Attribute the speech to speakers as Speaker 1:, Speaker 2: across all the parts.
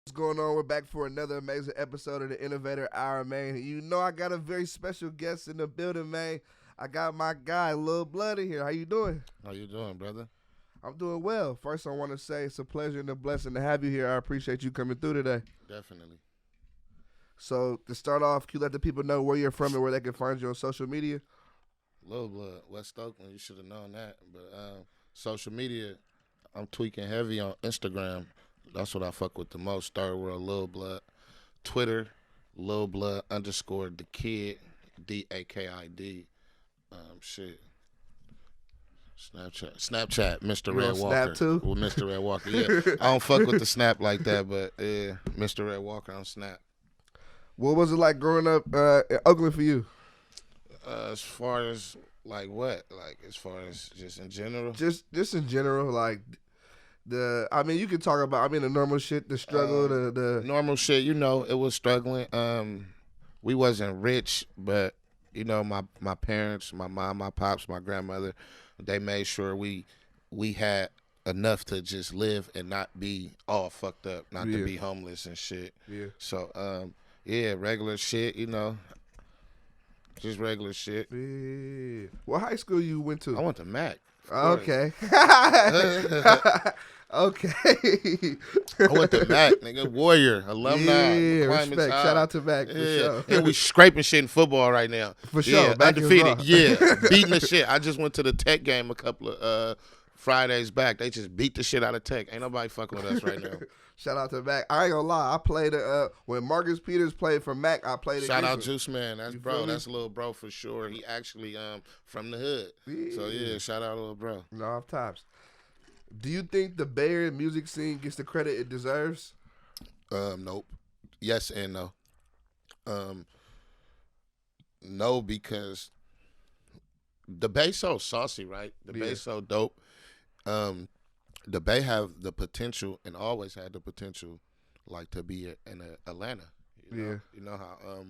Speaker 1: What's going on? We're back for another amazing episode of the Innovator Hour, man. You know I got a very special guest in the building, man. I got my guy, Lil Blood, in here. How you doing?
Speaker 2: How you doing, brother?
Speaker 1: I'm doing well. First, I want to say it's a pleasure and a blessing to have you here. I appreciate you coming through today.
Speaker 2: Definitely.
Speaker 1: So, to start off, can you let the people know where you're from and where they can find you on social media?
Speaker 2: Lil Blood, West Oakland. You should have known that. But social media, I'm tweaking heavy on Instagram. That's what I fuck with the most. Third World Lil Blood. Twitter, Lil Blood _ the kid, DAKID. Shit. Snapchat, Mr.
Speaker 1: You
Speaker 2: Red
Speaker 1: on
Speaker 2: Walker.
Speaker 1: Snap too?
Speaker 2: Well, Mr. Red Walker, yeah. I don't fuck with the Snap like that, but yeah, Mr. Red Walker on Snap.
Speaker 1: What was it like growing up in Oakland for you?
Speaker 2: As far as like what? Like as far as just in general?
Speaker 1: Just in general, like you can talk about the normal shit, the struggle, the
Speaker 2: normal shit, it was struggling. We wasn't rich, but my parents, my mom, my pops, my grandmother, they made sure we had enough to just live and not be all fucked up, not to be homeless and shit.
Speaker 1: Yeah.
Speaker 2: So regular shit, just regular shit.
Speaker 1: Yeah. What high school you went to?
Speaker 2: I went to Mac.
Speaker 1: Okay. Okay.
Speaker 2: I went to Mac, nigga. Warrior, alumni.
Speaker 1: Yeah,
Speaker 2: Climbing
Speaker 1: respect.
Speaker 2: time.
Speaker 1: Shout out to Mac, for sure.
Speaker 2: And we scraping shit in football right now.
Speaker 1: For sure.
Speaker 2: Yeah,
Speaker 1: Mac is
Speaker 2: undefeated.
Speaker 1: raw.
Speaker 2: Yeah, beating the shit. I just went to the Tech game a couple of Fridays back. They just beat the shit out of Tech. Ain't nobody fucking with us right now.
Speaker 1: Shout out to Mac. I ain't gonna lie. I played when Marcus Peters played for Mac. I played.
Speaker 2: Shout out
Speaker 1: against him.
Speaker 2: Juice Man. That's bro. That's a little bro for sure. He actually from the hood.
Speaker 1: Yeah.
Speaker 2: So yeah, shout out little bro.
Speaker 1: No, off tops. Do you think the Bay Area music scene gets the credit it deserves?
Speaker 2: Nope. Yes and no. No, because the Bay so saucy, right? The Bay so dope. The Bay have the potential and always had the potential, like to be in Atlanta. You know how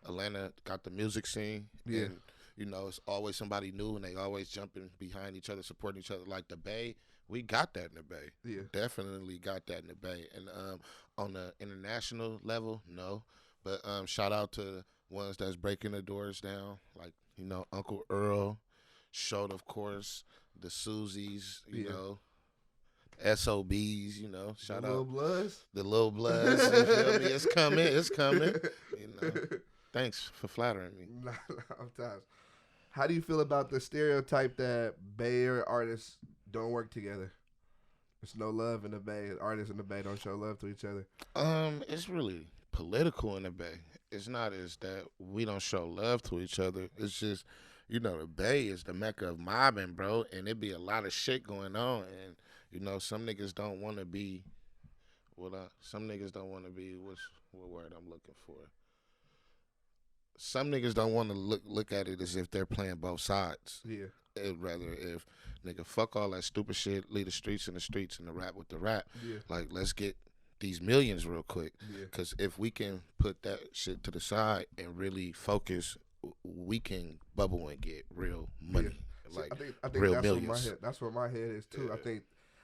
Speaker 2: Atlanta got the music scene.
Speaker 1: Yeah.
Speaker 2: And, it's always somebody new, and they always jumping behind each other, supporting each other. Like the Bay, we got that in the Bay.
Speaker 1: Yeah.
Speaker 2: Definitely got that in the Bay. And on the international level, no. But shout out to ones that's breaking the doors down, like Uncle Earl, Schultz, of course, the Susies, SOBs, shout out
Speaker 1: Lil Bloods.
Speaker 2: the Lil Bloods. You feel me? It's coming. Thanks for flattering me.
Speaker 1: Sometimes. How do you feel about the stereotype that Bay Area artists don't work together? There's no love in the Bay. Artists in the Bay don't show love to each other.
Speaker 2: It's really political in the Bay. It's not as that we don't show love to each other. It's just, the Bay is the mecca of mobbing, bro, and it be a lot of shit going on, and some niggas don't want to be. Some niggas don't want to be. What word I'm looking for? Some niggas don't want to look at it as if they're playing both sides.
Speaker 1: Yeah.
Speaker 2: Rather, if nigga fuck all that stupid shit, leave the streets in the streets and the rap with the rap.
Speaker 1: Yeah.
Speaker 2: Like, let's get these millions real quick.
Speaker 1: Yeah.
Speaker 2: Because if we can put that shit to the side and really focus, we can bubble and get real money.
Speaker 1: Yeah.
Speaker 2: Like,
Speaker 1: I think
Speaker 2: real
Speaker 1: that's
Speaker 2: millions.
Speaker 1: That's where my head is too.
Speaker 2: Yeah.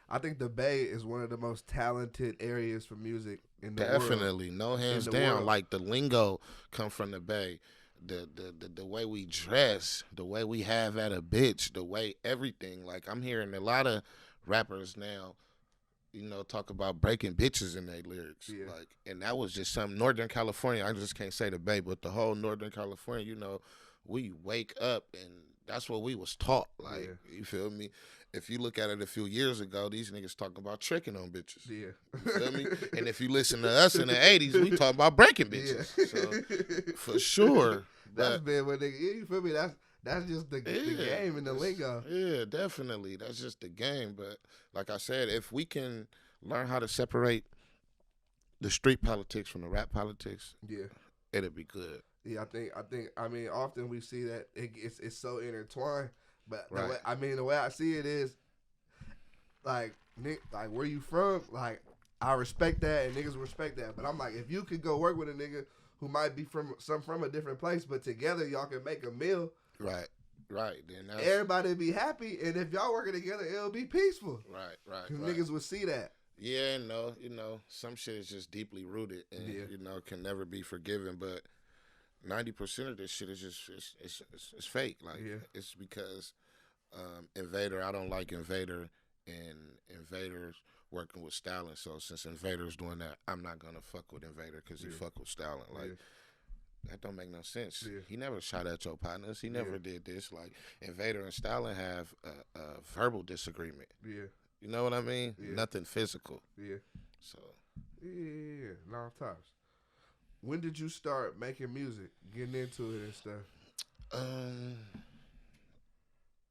Speaker 1: I think the Bay is one of the most talented areas for music in the world.
Speaker 2: Definitely, no hands down.
Speaker 1: World.
Speaker 2: Like the lingo come from the Bay, the way we dress, the way we have at a bitch, the way everything. Like I'm hearing a lot of rappers now, talk about breaking bitches in their lyrics.
Speaker 1: Yeah.
Speaker 2: Like, and that was just some Northern California. I just can't say the Bay, but the whole Northern California. We wake up and that's what we was taught. Like, you feel me? If you look at it a few years ago, these niggas talking about tricking on bitches.
Speaker 1: Yeah.
Speaker 2: You feel me? And if you listen to us in the 80s, we talking about breaking bitches.
Speaker 1: Yeah.
Speaker 2: So, for sure.
Speaker 1: That's been what you feel me? That's just the game and the lingo.
Speaker 2: Yeah, definitely. That's just the game. But like I said, if we can learn how to separate the street politics from the rap politics, it'll be good.
Speaker 1: Yeah, I think often we see that it's so intertwined. But
Speaker 2: right.
Speaker 1: the way I see it is, like where you from? Like I respect that and niggas respect that. But I'm like, if you could go work with a nigga who might be from a different place, but together y'all can make a meal.
Speaker 2: Right. Then
Speaker 1: everybody be happy, and if y'all working together, it'll be peaceful.
Speaker 2: Right.
Speaker 1: Cause niggas would see that.
Speaker 2: Yeah, no, some shit is just deeply rooted and
Speaker 1: Yeah.
Speaker 2: can never be forgiven. But 90% of this shit is just it's fake. Like
Speaker 1: Yeah.
Speaker 2: it's because Invader, I don't like Invader, and Invader's working with Stalin. So since Invader's doing that, I'm not gonna fuck with Invader because he fuck with Stalin. Like that don't make no sense.
Speaker 1: Yeah.
Speaker 2: He never shot at your partners. He never did this. Like Invader and Stalin have a verbal disagreement.
Speaker 1: Yeah.
Speaker 2: You know what I mean?
Speaker 1: Yeah.
Speaker 2: Nothing physical.
Speaker 1: Yeah.
Speaker 2: So
Speaker 1: Yeah. Long times. When did you start making music, getting into it and stuff?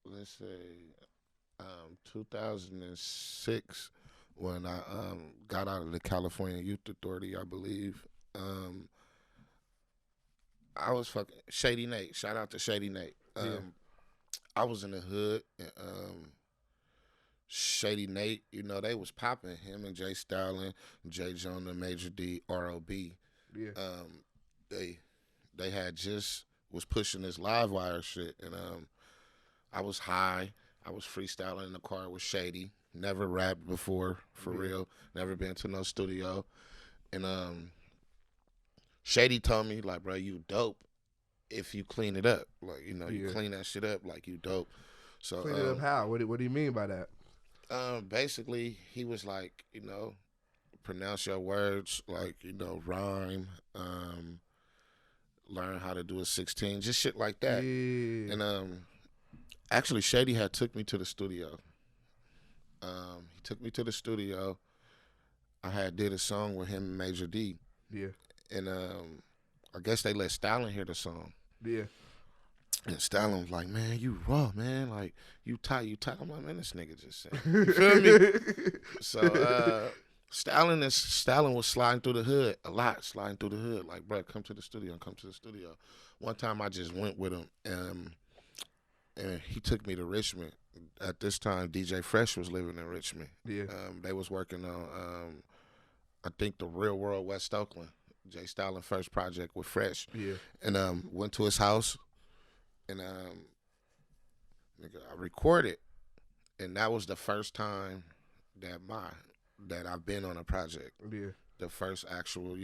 Speaker 2: Let's say 2006 when I got out of the California Youth Authority, I believe. I was fucking Shady Nate. Shout out to Shady Nate. I was in the hood and Shady Nate, they was popping. Him and Jay Stalin, Jay Jonah, Major D, R.O.B.
Speaker 1: Yeah.
Speaker 2: They had just was pushing this live wire shit, and I was high. I was freestyling in the car with Shady. Never rapped before, for real. Never been to no studio, and Shady told me like, bro, you dope if you clean it up. Like you clean that shit up, like you dope. So
Speaker 1: clean it up how? What do you mean by that?
Speaker 2: Basically, he was like, pronounce your words, like, rhyme, learn how to do a 16, just shit like that.
Speaker 1: Yeah.
Speaker 2: And actually, Shady had took me to the studio. He took me to the studio. I had did a song with him and Major D.
Speaker 1: Yeah.
Speaker 2: And I guess they let Stalin hear the song.
Speaker 1: Yeah.
Speaker 2: And Stalin was like, man, you raw, man. Like, you tight. I'm like, man, this nigga just said. You feel me? So, Stalin was sliding through the hood a lot, Like, bro, come to the studio. One time I just went with him, and he took me to Richmond. At this time, DJ Fresh was living in Richmond.
Speaker 1: Yeah.
Speaker 2: They was working on, I think, the Real World West Oakland. Jay Stalin first project with Fresh.
Speaker 1: Yeah.
Speaker 2: And went to his house. And nigga, I recorded, and that was the first time that I've been on a project.
Speaker 1: Yeah.
Speaker 2: The first actual,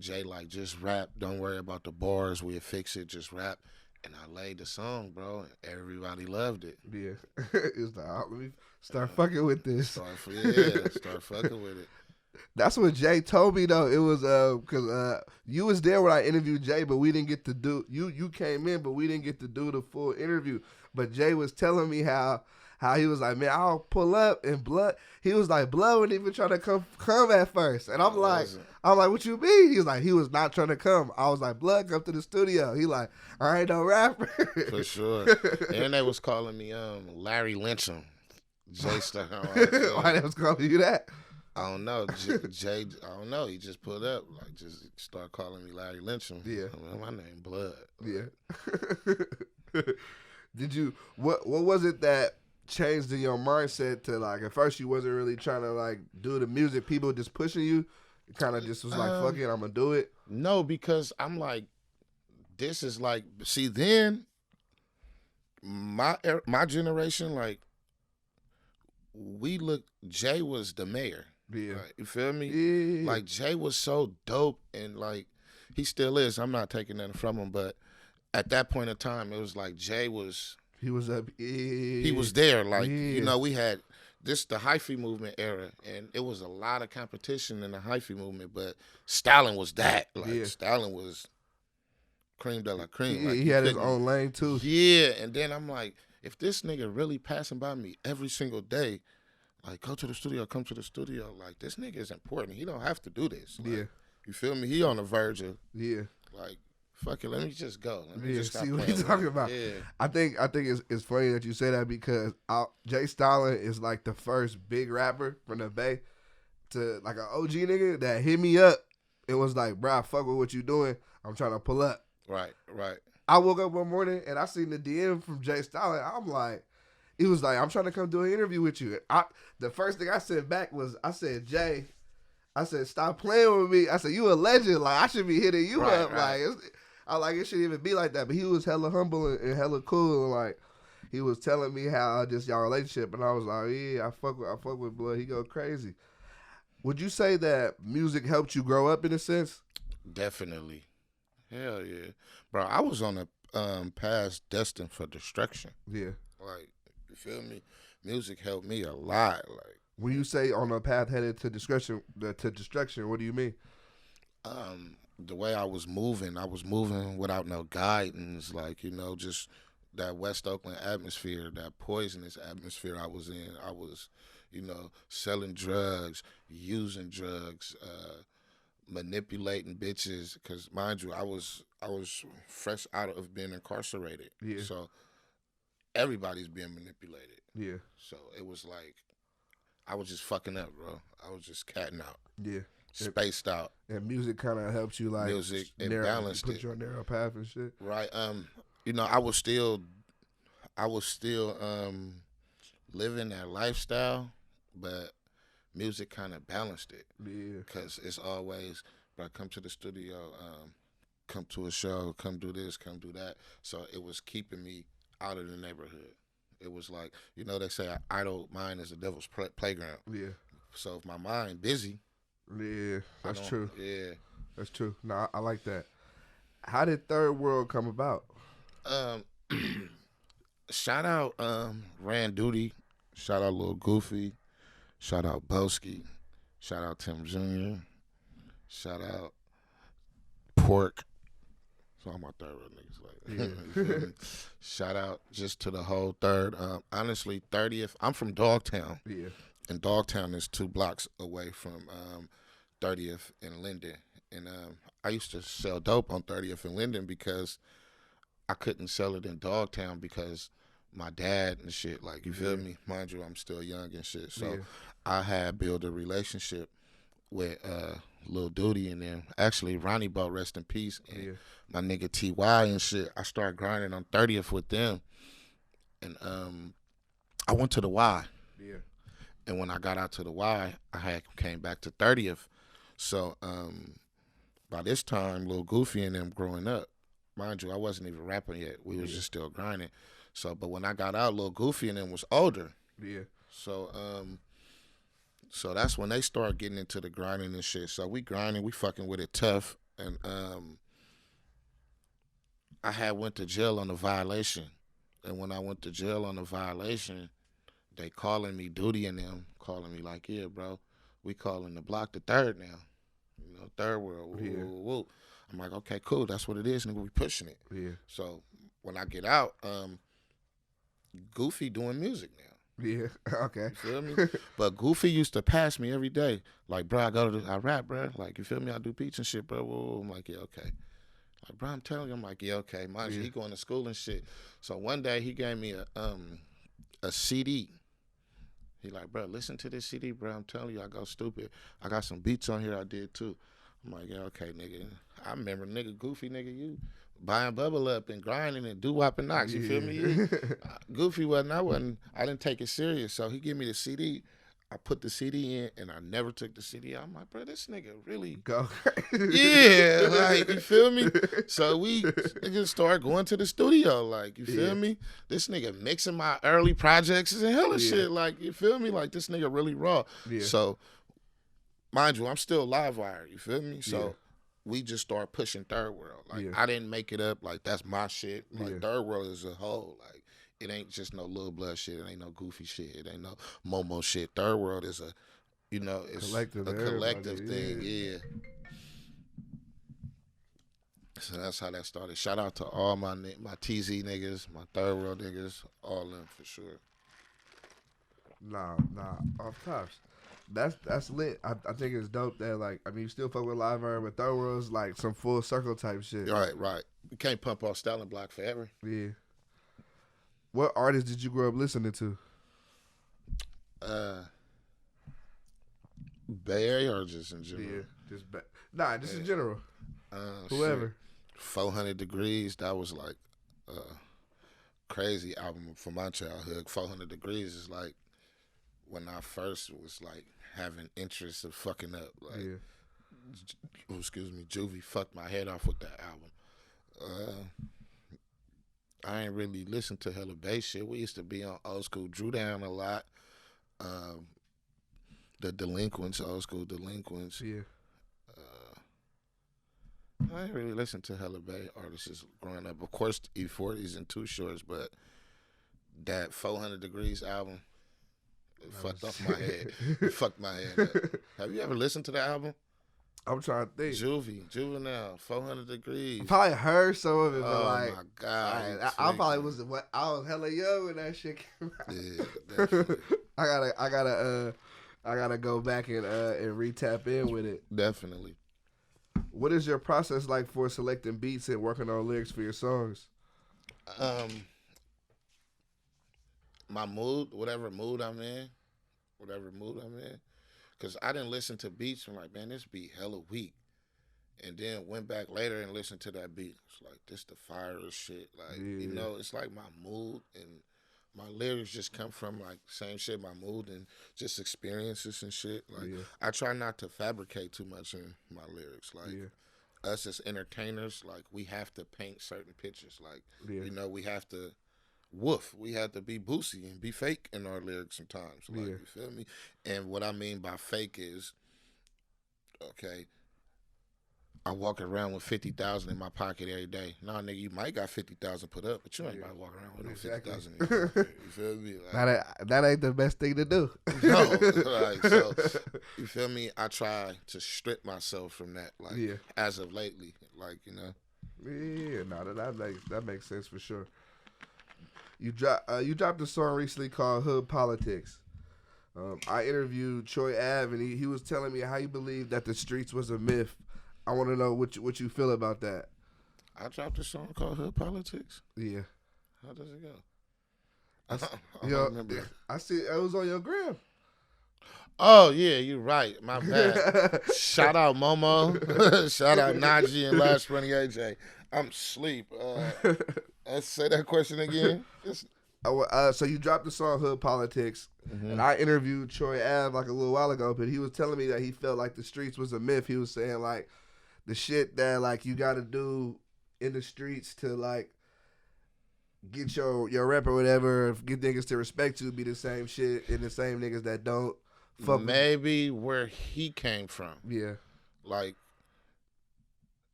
Speaker 2: Jay like just rap. Don't worry about the bars. We'll fix it. Just rap. And I laid the song, bro. And everybody loved it.
Speaker 1: Yeah. It's like, let me start fucking with this.
Speaker 2: Start fucking with it.
Speaker 1: That's what Jay told me though. It was because you was there when I interviewed Jay, but we didn't get to do you came in, but we didn't get to do the full interview. But Jay was telling me how he was like, man, I'll pull up and Blood. He was like, Blood wouldn't even try to come at first, and I'm like, what you mean? He was like, he was not trying to come. I was like, Blood, come to the studio. He like, I ain't no rapper.
Speaker 2: For sure. And they was calling me Larry Lynch'em. Jay Stalin.
Speaker 1: Why they was calling you that?
Speaker 2: I don't know. Jay, I don't know. He just pulled up, like, just start calling me Larry Lynch'em.
Speaker 1: Yeah.
Speaker 2: My name Blood.
Speaker 1: Yeah. Did you, what was it that changed in your mindset to, like, at first you wasn't really trying to, like, do the music, people just pushing you? It kind of just was like, fuck it, I'm going to do it?
Speaker 2: No, because I'm like, this is like, see, then my generation, like, Jay was the mayor.
Speaker 1: Yeah.
Speaker 2: Like, you feel me?
Speaker 1: Yeah.
Speaker 2: Like, Jay was so dope, and, like, he still is. I'm not taking nothing from him, but at that point in time, it was like Jay was...
Speaker 1: He was up. Yeah.
Speaker 2: He was there. Like, we had the hyphy movement era, and it was a lot of competition in the hyphy movement, but Stalin was that. Like, Stalin was cream de la cream.
Speaker 1: Yeah,
Speaker 2: like,
Speaker 1: he had his own lane, too.
Speaker 2: Yeah, and then I'm like, if this nigga really passing by me every single day, like, go to the studio, come to the studio. Like, this nigga is important. He don't have to do this. Like, you feel me? He on the verge of, like, fuck it, let me just go. Let me just stop
Speaker 1: see what
Speaker 2: playing
Speaker 1: he's talking about.
Speaker 2: Yeah.
Speaker 1: I think it's funny that you say that because Jay Stalin is like the first big rapper from the Bay to, like, an OG nigga that hit me up. It was like, bro, fuck with what you doing. I'm trying to pull up.
Speaker 2: Right.
Speaker 1: I woke up one morning and I seen the DM from Jay Stalin. I'm like, he was like, I'm trying to come do an interview with you. The first thing I said back was, I said, Jay, I said, stop playing with me. I said, you a legend. Like, I should be hitting you up. Right. Like, it shouldn't even be like that. But he was hella humble and hella cool. And, like, he was telling me how just y'all relationship. And I was like, yeah, I fuck with Blood. He go crazy. Would you say that music helped you grow up in a sense?
Speaker 2: Definitely. Hell yeah. Bro, I was on a path destined for destruction.
Speaker 1: Yeah.
Speaker 2: Like, you feel me? Music helped me a lot. Like,
Speaker 1: When you say on a path headed to destruction, what do you mean?
Speaker 2: the way I was moving without no guidance, like, just that West Oakland atmosphere, that poisonous atmosphere I was in. I was, selling drugs, using drugs, manipulating bitches. Because mind you, I was fresh out of being incarcerated,
Speaker 1: Yeah.
Speaker 2: so everybody's being manipulated.
Speaker 1: Yeah.
Speaker 2: So it was like I was just fucking up, bro. I was just catting out.
Speaker 1: Yeah.
Speaker 2: Spaced out.
Speaker 1: And music kind of helps you, like,
Speaker 2: Music and balanced
Speaker 1: put
Speaker 2: it.
Speaker 1: you on narrow path and shit.
Speaker 2: Right. I was still living that lifestyle, but music kind of balanced it.
Speaker 1: Yeah.
Speaker 2: Cause it's always, bro, come to the studio, come to a show, come do this, come do that. So it was keeping me out of the neighborhood. It was like, they say an idle mind is the devil's playground.
Speaker 1: Yeah.
Speaker 2: So if my mind busy,
Speaker 1: Yeah. That's true.
Speaker 2: Yeah.
Speaker 1: That's true. No, I like that. How did Third World come about?
Speaker 2: Shout out Ran Duty, shout out Lil Goofy, shout out Boski, shout out Tim Jr., shout out Pork. So all my Third World niggas like
Speaker 1: Yeah.
Speaker 2: shout out just to the whole Third. Honestly, 30th. I'm from Dogtown.
Speaker 1: Yeah.
Speaker 2: And Dogtown is 2 blocks away from 30th and Linden. And I used to sell dope on 30th and Linden because I couldn't sell it in Dogtown because my dad and shit, like, you feel me? Mind you, I'm still young and shit. So I had built a relationship with Lil Duty and them. Actually, Ronnie Boat, rest in peace. And my nigga T.Y. and shit. I started grinding on 30th with them. And I went to the Y.
Speaker 1: Yeah.
Speaker 2: And when I got out to the Y, I came back to 30th. So by this time, Lil Goofy and them growing up, mind you, I wasn't even rapping yet. We was just still grinding. So, but when I got out, Lil Goofy and them was older.
Speaker 1: Yeah.
Speaker 2: So so that's when they started getting into the grinding and shit. So we grinding, we fucking with it tough. And I had went to jail on a violation. And when I went to jail on a violation, they calling me, Duty and them, calling me like, yeah, bro, we calling the block the Third now. Third World. Woo, woo, woo. I'm like, okay, cool. That's what it is, nigga. We pushing it.
Speaker 1: Yeah.
Speaker 2: So when I get out, Goofy doing music now.
Speaker 1: Yeah. Okay.
Speaker 2: You feel me? But Goofy used to pass me every day. Like, bro, I rap, bro. Like, you feel me? I do beats and shit, bro. Whoa. I'm like, yeah, okay. Like, bro, I'm telling you, I'm like, yeah, okay. Mind you, he going to school and shit. So one day he gave me a CD. He like, bro, listen to this CD, bro. I'm telling you, I go stupid. I got some beats on here I did too. I'm like, yeah, okay, nigga. I remember, nigga, Goofy, nigga, you buying Bubble Up and grinding and doo-wop and knocks, you feel me? Goofy I didn't take it serious. So he gave me the CD. I put the CD in and I never took the CD out. I'm like, bro, this nigga really
Speaker 1: go.
Speaker 2: Yeah, like, you feel me? So we niggas start going to the studio, like, you feel me? This nigga mixing my early projects and hella shit, like, you feel me? Like, this nigga really raw. So, mind you, I'm still live wire, you feel me? So we just start pushing Third World. Like, I didn't make it up, like, that's my shit. Like, Third World is a whole, like, it ain't just no Lil Blood shit. It ain't no Goofy shit. It ain't no Momo shit. Third World is a, it's
Speaker 1: collective,
Speaker 2: a collective thing. Yeah. So that's how that started. Shout out to all my TZ niggas, my Third World niggas, all of them for sure.
Speaker 1: Nah, off tops. That's lit. I think it's dope that, like, I mean, you still fuck with Live Iron, but Third World's like some full circle type shit.
Speaker 2: Right. You can't pump off Stalin Block forever.
Speaker 1: Yeah. What artists did you grow up listening to?
Speaker 2: Bay Area or just in general?
Speaker 1: Yeah, just in general. Whoever.
Speaker 2: Shit. 400 Degrees, that was like a crazy album from my childhood. 400 Degrees is like when I first was like having interest of fucking up. Like, Juvie fucked my head off with that album. I ain't really listened to hella bass shit. We used to be on old school Drew Down a lot. the delinquents, old school delinquents.
Speaker 1: Yeah.
Speaker 2: I ain't really listened to hella Bay artists growing up. Of course, E40s and Too Shorts, but that 400 Degrees album, it fucked off my head. It fucked my head up. Have you ever listened to the album?
Speaker 1: I'm trying to think.
Speaker 2: Juvenile, 400 Degrees.
Speaker 1: I probably heard some of it, but
Speaker 2: Oh my God!
Speaker 1: I probably was I was hella young when that shit came out.
Speaker 2: Yeah, definitely.
Speaker 1: I gotta go back and re-tap in with it.
Speaker 2: Definitely.
Speaker 1: What is your process like for selecting beats and working on lyrics for your songs?
Speaker 2: My mood, whatever mood I'm in, because I didn't listen to beats and like, man, this beat hella weak, and then went back later and listened to that beat. It's like, this the fire shit. Like, you know, it's like my mood and my lyrics just come from like same shit, my mood and just experiences and shit. Like, I try not to fabricate too much in my lyrics. Like, us as entertainers, like, we have to paint certain pictures. Like, you know, we have to we have to be boosie and be fake in our lyrics sometimes. Like, you feel me? And what I mean by fake is, okay, I walk around with 50,000 in my pocket every day. Nah, nigga, you might got 50,000 put up, but you ain't about to walk around with no 50,000 in your pocket. You feel me? Like,
Speaker 1: that ain't the best thing to do.
Speaker 2: No, like, so you feel me? I try to strip myself from that. Like, as of lately, like, you know.
Speaker 1: Yeah, no, that makes sense for sure. You dropped a song recently called Hood Politics. I interviewed Troy Ave, and he was telling me how he believed that the streets was a myth. I want to know what you feel about that.
Speaker 2: I dropped a song called Hood Politics.
Speaker 1: Yeah.
Speaker 2: How does it go?
Speaker 1: I don't remember. I see it was on your gram.
Speaker 2: Oh yeah, you're right. My bad. Shout out Momo. Shout out Najee and Last Running AJ. I'm asleep. Let's say that question again.
Speaker 1: So you dropped the song Hood Politics, and I interviewed Troy Ave like a little while ago, but he was telling me that he felt like the streets was a myth. He was saying like the shit that like you got to do in the streets to like get your rep or whatever, get niggas to respect you, be the same shit and the same niggas that don't. Fuck
Speaker 2: maybe where he came from.
Speaker 1: Yeah.
Speaker 2: Like,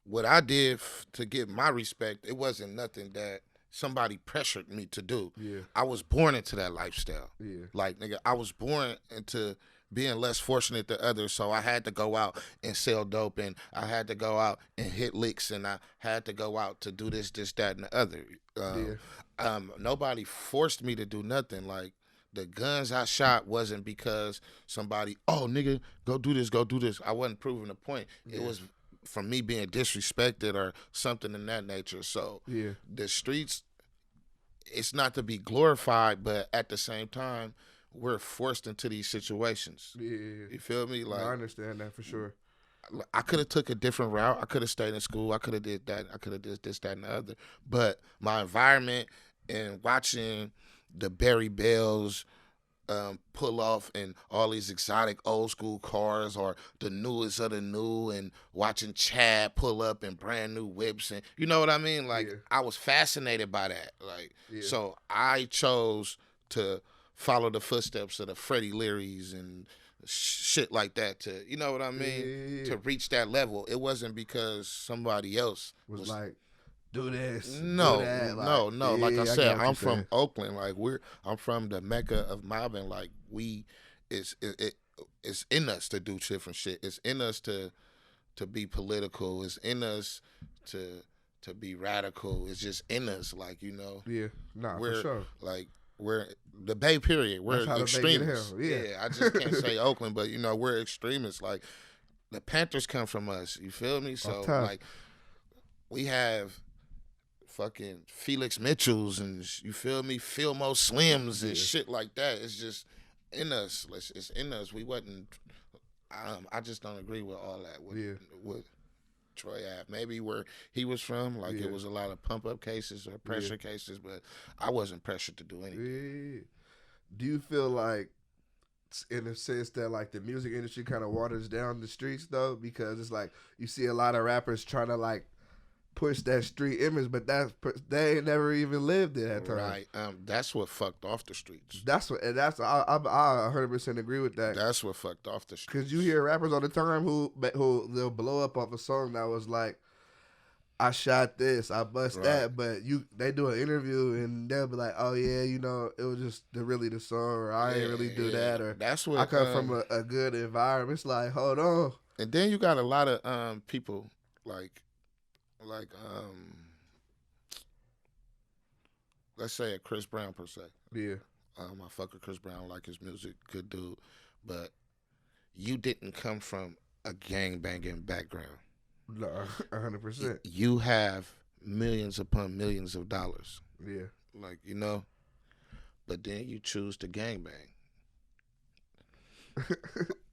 Speaker 2: what I did to get my respect, it wasn't nothing that somebody pressured me to do.
Speaker 1: Yeah.
Speaker 2: I was born into that lifestyle.
Speaker 1: Yeah.
Speaker 2: Like, nigga, I was born into being less fortunate than others, so I had to go out and sell dope, and I had to go out and hit licks, and I had to go out to do this, that, and the other. Nobody forced me to do nothing. Like, the guns I shot wasn't because somebody, oh, nigga, go do this. I wasn't proving a point. It was from me being disrespected or something in that nature. So the streets, it's not to be glorified, but at the same time, we're forced into these situations.
Speaker 1: Yeah.
Speaker 2: You feel me? Like,
Speaker 1: I understand that for sure.
Speaker 2: I could have took a different route. I could have stayed in school. I could have did that. I could have did this, that, and the other. But my environment and watching the Barry Bells pull off in all these exotic old school cars, or the newest of the new, and watching Chad pull up in brand new whips, and you know what I mean? Like, I was fascinated by that. Like, so I chose to follow the footsteps of the Freddie Learys and shit like that, to, you know what I mean? To reach that level. It wasn't because somebody else was like,
Speaker 1: do this.
Speaker 2: No,
Speaker 1: do that.
Speaker 2: no.
Speaker 1: Like
Speaker 2: I said, I'm from
Speaker 1: saying.
Speaker 2: Oakland. Like, I'm from the Mecca of mobbing. Like, it's in us to do different shit. It's in us to be political. It's in us to be radical. It's just in us. Like, you know.
Speaker 1: Yeah, for sure.
Speaker 2: Like, we're the Bay. Period. We're extremists.
Speaker 1: Yeah,
Speaker 2: I just can't say Oakland, but you know, we're extremists. Like, the Panthers come from us. You feel me? So like, we have fucking Felix Mitchells and, you feel me, Philmo Slims and shit like that. It's just in us. It's in us. We wasn't. I just don't agree with all that with Troy Ave. Maybe where he was from, like it was a lot of pump up cases or pressure cases, but I wasn't pressured to do anything.
Speaker 1: Yeah. Do you feel like, in a sense, that like the music industry kind of waters down the streets though, because it's like you see a lot of rappers trying to like push that street image, but they ain't never even lived it at that time.
Speaker 2: Right. That's what fucked off the streets.
Speaker 1: I 100% agree with that.
Speaker 2: That's what fucked off the streets.
Speaker 1: Because you hear rappers all the time who they'll blow up off a song that was like, I shot this, I bust that, but they do an interview and they'll be like, oh yeah, you know, it was just really the song, or I ain't really do that, or
Speaker 2: that's what
Speaker 1: I come from a good environment. It's like, hold on.
Speaker 2: And then you got a lot of people like let's say a Chris Brown per se.
Speaker 1: Yeah.
Speaker 2: I fuck with Chris Brown, like his music, good dude, but you didn't come from a gang banging background.
Speaker 1: No, 100%.
Speaker 2: You have millions upon millions of dollars.
Speaker 1: Yeah.
Speaker 2: Like, you know, but then you choose to gang bang.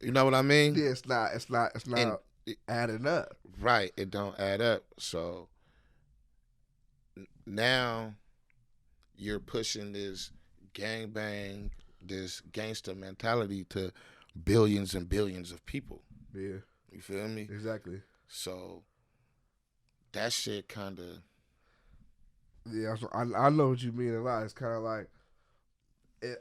Speaker 2: You know what I mean?
Speaker 1: Yeah, it's not adding up.
Speaker 2: Right, it don't add up. So now you're pushing this gang bang, this gangster mentality to billions and billions of people.
Speaker 1: Yeah.
Speaker 2: You feel me?
Speaker 1: Exactly.
Speaker 2: So that shit kind of.
Speaker 1: Yeah, I know what you mean a lot. It's kind of like,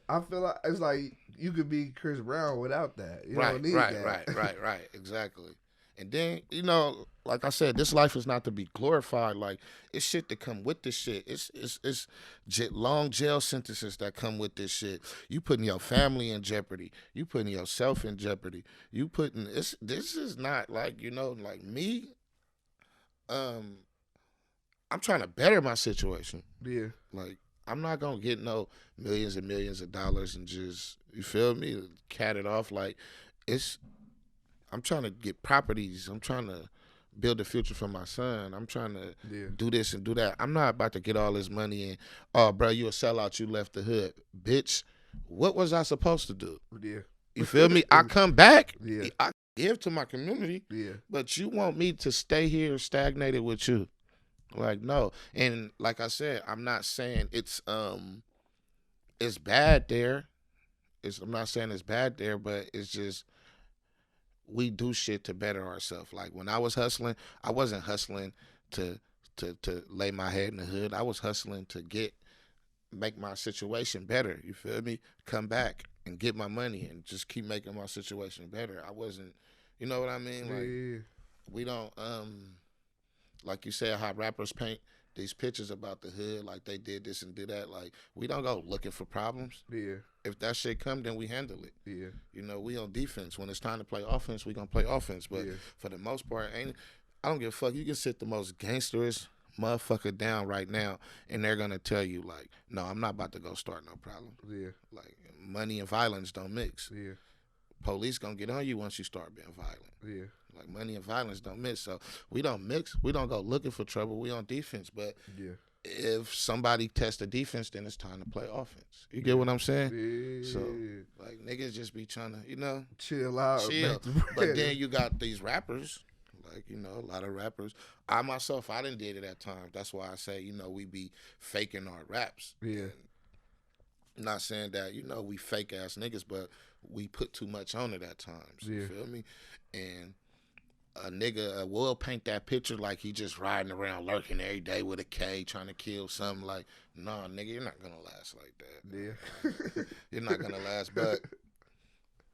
Speaker 1: I feel like it's like you could be Chris Brown without that. You don't need that.
Speaker 2: Right. Exactly. And then, you know, like I said, this life is not to be glorified. Like, it's shit that come with this shit. It's long jail sentences that come with this shit. You putting your family in jeopardy. You putting yourself in jeopardy. You putting this is not like, you know, like me. I'm trying to better my situation.
Speaker 1: Yeah.
Speaker 2: Like, I'm not gonna get no millions and millions of dollars and just, you feel me, cat it off. Like, I'm trying to get properties. I'm trying to build a future for my son. I'm trying to do this and do that. I'm not about to get all this money and, oh, bro, you a sellout. You left the hood. Bitch, what was I supposed to do?
Speaker 1: Yeah.
Speaker 2: You feel me? I come back.
Speaker 1: Yeah.
Speaker 2: I give to my community.
Speaker 1: Yeah. But
Speaker 2: you want me to stay here stagnated with you. Like, no. And like I said, I'm not saying it's bad there. I'm not saying it's bad there, but it's just, we do shit to better ourselves. Like, when I was hustling, I wasn't hustling to lay my head in the hood. I was hustling to make my situation better. You feel me? Come back and get my money and just keep making my situation better. I wasn't, you know what I mean? Like, we don't, like you said, how rappers paint these pictures about the hood, like they did this and did that. Like, we don't go looking for problems.
Speaker 1: Yeah.
Speaker 2: If that shit come, then we handle it.
Speaker 1: Yeah.
Speaker 2: You know, we on defense. When it's time to play offense, we gonna play offense. But for the most part, I don't give a fuck. You can sit the most gangsterous motherfucker down right now, and they're gonna tell you, like, no, I'm not about to go start no problem.
Speaker 1: Yeah.
Speaker 2: Like, money and violence don't mix.
Speaker 1: Yeah.
Speaker 2: Police gonna get on you once you start being violent.
Speaker 1: Yeah.
Speaker 2: Like, money and violence don't mix. So we don't mix. We don't go looking for trouble. We on defense. But if somebody tests the defense, then it's time to play offense. You get what I'm saying?
Speaker 1: Yeah.
Speaker 2: So, like, niggas just be trying to, you know,
Speaker 1: chill out.
Speaker 2: But then you got these rappers, like, you know, a lot of rappers. I myself, I done did it at times. That's why I say, you know, we be faking our raps.
Speaker 1: Yeah.
Speaker 2: I'm not saying that, you know, we fake ass niggas, but we put too much on it at times. You feel me? And a nigga will paint that picture like he just riding around lurking every day with a K trying to kill something. Like, nah, nigga, you're not gonna last like that.
Speaker 1: Yeah.
Speaker 2: You're not gonna last. But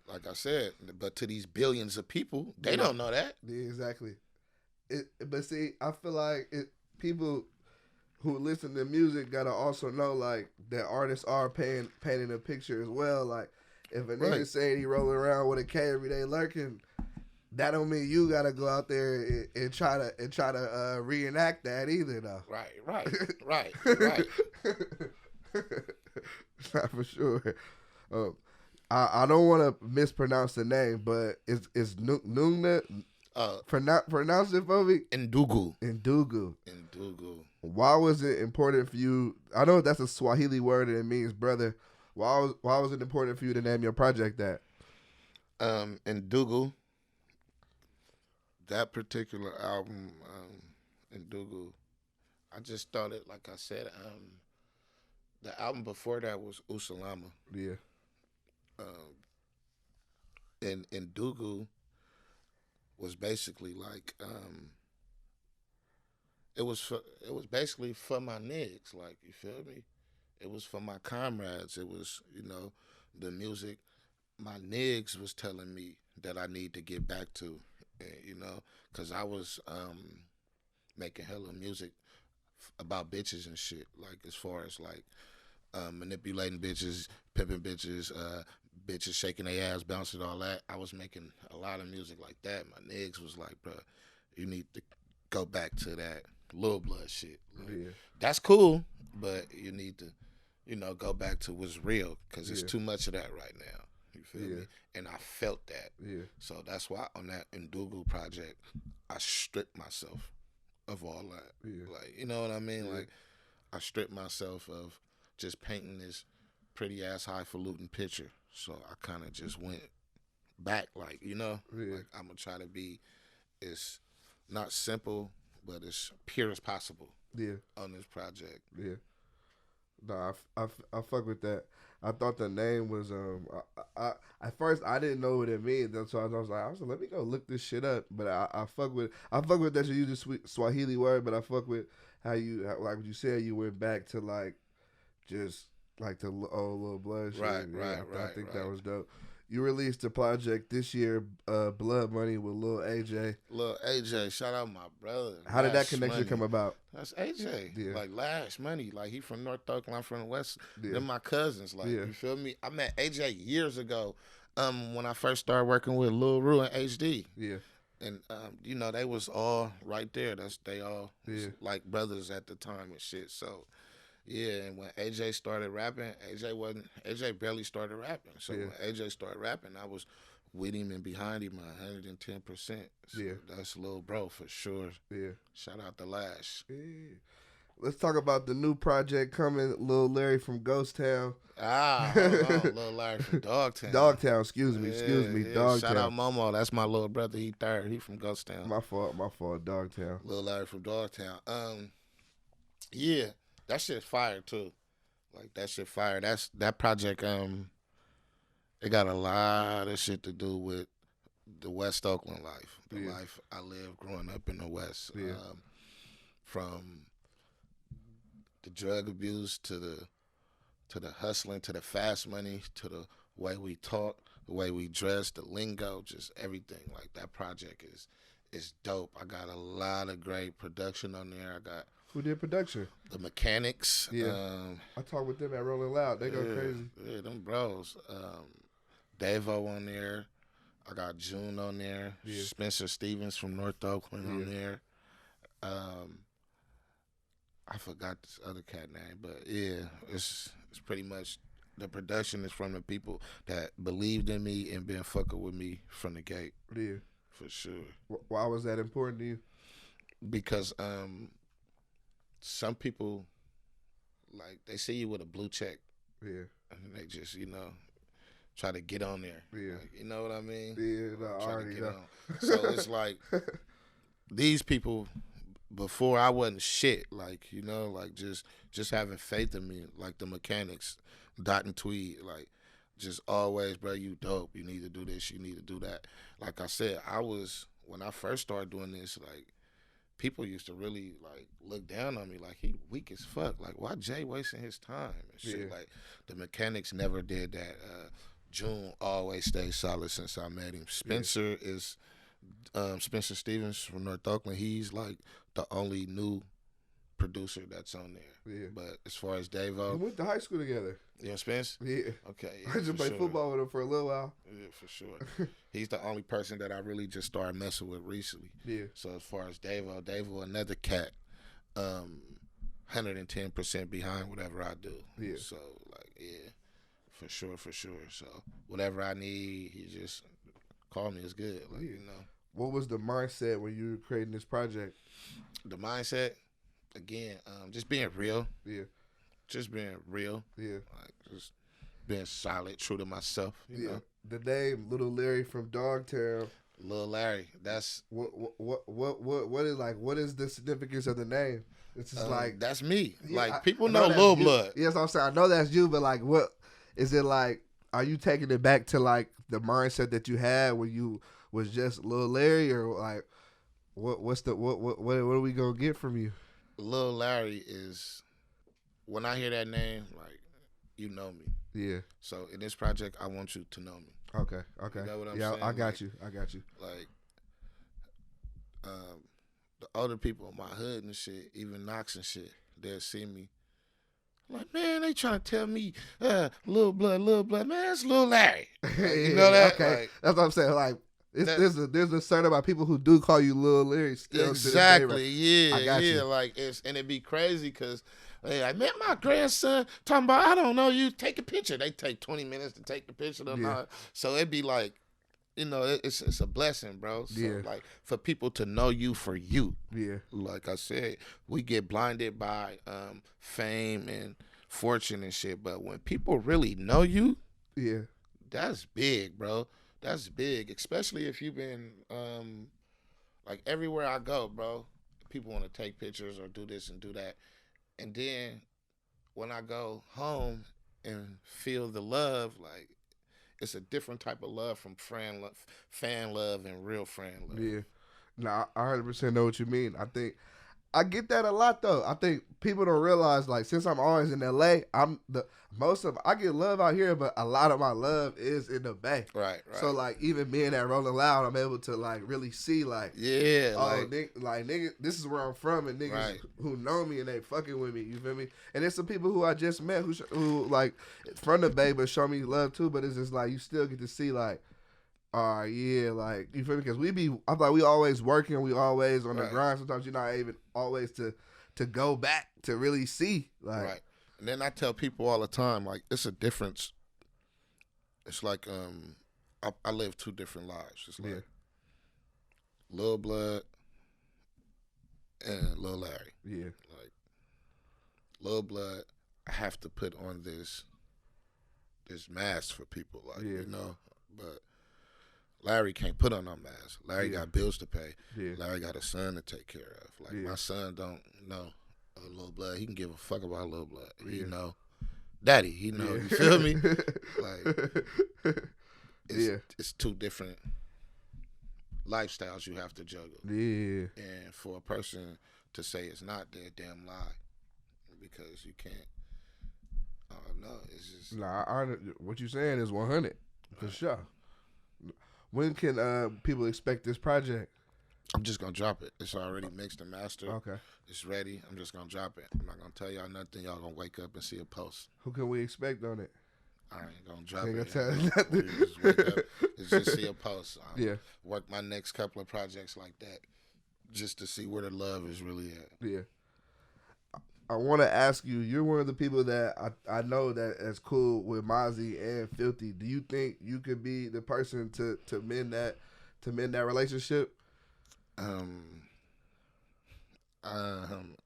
Speaker 2: like I said, but to these billions of people, they don't know that.
Speaker 1: Yeah, exactly. But see, I feel like people who listen to music gotta also know, like, that artists are painting a picture as well. Like, if a nigga saying he rolling around with a K every day lurking, that don't mean you gotta go out there and try to reenact that either, though.
Speaker 2: Right.
Speaker 1: Not for sure. I don't want to mispronounce the name, but it's Nungna. Pronounce it for me. Ndugu. Why was it important for you? I know that's a Swahili word and it means brother. Why was it important for you to name your project that?
Speaker 2: Ndugu. That particular album, Ndugu, I just started, like I said, the album before that was Usalama.
Speaker 1: Yeah.
Speaker 2: And Ndugu was basically like, it was basically for my niggas, like, you feel me? It was for my comrades. It was, the music my niggas was telling me that I need to get back to, because I was making hella music about bitches and shit, like as far as like manipulating bitches, pimping bitches, bitches shaking their ass, bouncing, all that. I was making a lot of music like that. My niggas was like, bro, you need to go back to that Lil Blood shit. Like, that's cool, but you need to, go back to what's real, because it's too much of that right now. You feel me? And I felt that. Yeah. So that's why on that Ndugu project, I stripped myself of all that. Yeah. Like, you know what I mean? Yeah. Like, I stripped myself of just painting this pretty ass highfalutin picture. So I kind of just went back, like, like I'm gonna try to be as not simple, but as pure as possible. Yeah. On this project. Yeah.
Speaker 1: Nah, I fuck with that. I thought the name was I at first I didn't know what it means. That's why I was like, let me go look this shit up. But I fuck with that you use the Swahili word. But I fuck with how like what you said, you went back to like just like the old Lil Blood shit.
Speaker 2: Right.
Speaker 1: I think that was dope. You released a project this year, Blood Money with Lil AJ.
Speaker 2: Lil AJ, shout out my brother.
Speaker 1: How did that connection come about?
Speaker 2: That's AJ. Yeah. Like Lash Money. Like he from North Oakland, I'm from the West. Yeah. They're my cousins. Like you feel me? I met AJ years ago, when I first started working with Lil Ru and HD. Yeah. And they was all right there. They all was like brothers at the time and shit. So yeah, and when AJ started rapping, AJ barely started rapping. So when AJ started rapping, I was with him and behind him 110%. So that's Lil Bro for sure. Yeah. Shout out to Lash. Yeah.
Speaker 1: Let's talk about the new project coming, Lil Larry from Ghost Town.
Speaker 2: Hold on. Lil Larry from DogTown.
Speaker 1: DogTown, excuse me, DogTown.
Speaker 2: Shout out Momo, that's my little brother, he third, he from Ghost Town.
Speaker 1: My fault, DogTown.
Speaker 2: Lil Larry from DogTown. Yeah. That shit fire too. Like that shit fire. That project, it got a lot of shit to do with the West Oakland life. The life I lived growing up in the West. Yeah. From the drug abuse to the hustling, to the fast money, to the way we talk, the way we dress, the lingo, just everything. Like that project is dope. I got a lot of great production on there.
Speaker 1: Who did production?
Speaker 2: The Mechanics.
Speaker 1: Yeah. I talk with them at Rolling Loud. They go crazy.
Speaker 2: Yeah, them bros. Davo on there. I got June on there. Yeah. Spencer Stevens from North Oakland on there. I forgot this other cat name, but yeah, it's pretty much the production is from the people that believed in me and been fucking with me from the gate. Yeah. For sure.
Speaker 1: Why was that important to you?
Speaker 2: Because some people, like, they see you with a blue check. Yeah. And they just, try to get on there. Yeah. Like, you know what I mean?
Speaker 1: Yeah, no, I already know.
Speaker 2: So it's like, these people, before I wasn't shit, like, like just having faith in me, like the Mechanics, Dot and Tweed, like, just always, bro, you dope. You need to do this, you need to do that. Like I said, when I first started doing this, like, people used to really like look down on me, like he weak as fuck. Like, why Jay wasting his time and shit? Yeah. Like the Mechanics never did that. June always stayed solid since I met him. Spencer is Spencer Stevens from North Oakland. He's like the only new producer that's on there. Yeah. But as far as Davo,
Speaker 1: we went to high school together.
Speaker 2: Yeah, Spence?
Speaker 1: Yeah.
Speaker 2: Okay.
Speaker 1: Yeah, I just played football with him for a little while.
Speaker 2: Yeah, for sure. He's the only person that I really just started messing with recently. Yeah. So as far as Davo, another cat, 110% behind whatever I do. Yeah. So, like, yeah, for sure. So whatever I need, he just call me. It's good. Like,
Speaker 1: What was the mindset when you were creating this project?
Speaker 2: The mindset, again, just being real. Yeah. Just being real. Yeah. Like, just being solid, true to myself. You know?
Speaker 1: The name Lil Larry from DogTown.
Speaker 2: Lil Larry. That's
Speaker 1: what is the significance of the name? It's just like
Speaker 2: that's me. Like people know Lil Blood.
Speaker 1: Yes, I'm saying I know that's you, but like, what is it like? Are you taking it back to like the mindset that you had when you was just Lil Larry, or like what are we gonna get from you?
Speaker 2: Lil Larry is, when I hear that name, like, you know me.
Speaker 1: Yeah.
Speaker 2: So in this project, I want you to know me.
Speaker 1: Okay.
Speaker 2: You know what I'm
Speaker 1: yeah,
Speaker 2: saying?
Speaker 1: I got you.
Speaker 2: Like, the older people in my hood and shit, even Knox and shit, they'll see me. Like, man, they trying to tell me, Lil Blood, man, it's Lil Larry. Like, you know that?
Speaker 1: Okay,
Speaker 2: like,
Speaker 1: that's what I'm saying. Like, there's a certain amount of people who do call you Lil Larry. Still
Speaker 2: exactly,
Speaker 1: yeah. I got you.
Speaker 2: Like, and it'd be crazy because they like, man, my grandson talking about, I don't know, you take a picture. They take 20 minutes to take the picture. Yeah. So it'd be like, you know, it's a blessing, bro. So,
Speaker 1: yeah.
Speaker 2: like, for people to know you for you.
Speaker 1: Yeah.
Speaker 2: Like I said, we get blinded by fame and fortune and shit, but when people really know you,
Speaker 1: yeah,
Speaker 2: that's big, bro. That's big, especially if you've been, like, everywhere I go, bro, people want to take pictures or do this and do that. And then when I go home and feel the love, like, it's a different type of love from fan love and real friend love.
Speaker 1: Yeah. Nah, I 100% know what you mean. I think I get that a lot though. I think people don't realize, like, since I'm always in LA, I get love out here, but a lot of my love is in the Bay.
Speaker 2: Right.
Speaker 1: So, like, even being at Rolling Loud, I'm able to, like, really see, like, nigga, this is where I'm from, and niggas who know me and they fucking with me. You feel me? And there's some people who I just met who like from the Bay, but show me love too. But it's just like you still get to see, like, yeah, like, you feel me? Because I'm like, we always working, we always on the grind. Sometimes you're not even always to go back to really see, like.
Speaker 2: Right. And then I tell people all the time, like, it's a difference. It's like, I live two different lives. It's like Lil Blood and Lil Larry.
Speaker 1: Yeah.
Speaker 2: Like, Lil Blood, I have to put on this mask for people, like, you know, but Larry can't put on no mask. Larry got bills to pay. Yeah. Larry got a son to take care of. Like, my son don't know Lil Blood. He can give a fuck about Lil Blood. He know Daddy. He know. You feel me? Like, it's two different lifestyles you have to juggle.
Speaker 1: Yeah.
Speaker 2: And for a person to say it's not, they're a damn lie, because you can't. No, it's just.
Speaker 1: Nah, what you saying is 100 for sure. When can people expect this project?
Speaker 2: I'm just gonna drop it. It's already mixed and mastered.
Speaker 1: Okay.
Speaker 2: It's ready. I'm just gonna drop it. I'm not gonna tell y'all nothing. Y'all gonna wake up and see a post.
Speaker 1: Who can we expect on it?
Speaker 2: I ain't gonna drop it.
Speaker 1: Tell nothing.
Speaker 2: Just wake up and just see a post. Work my next couple of projects like that, just to see where the love is really at.
Speaker 1: Yeah. I want to ask you. You're one of the people that I know that is cool with Mozzy and Philthy. Do you think you could be the person to mend that relationship?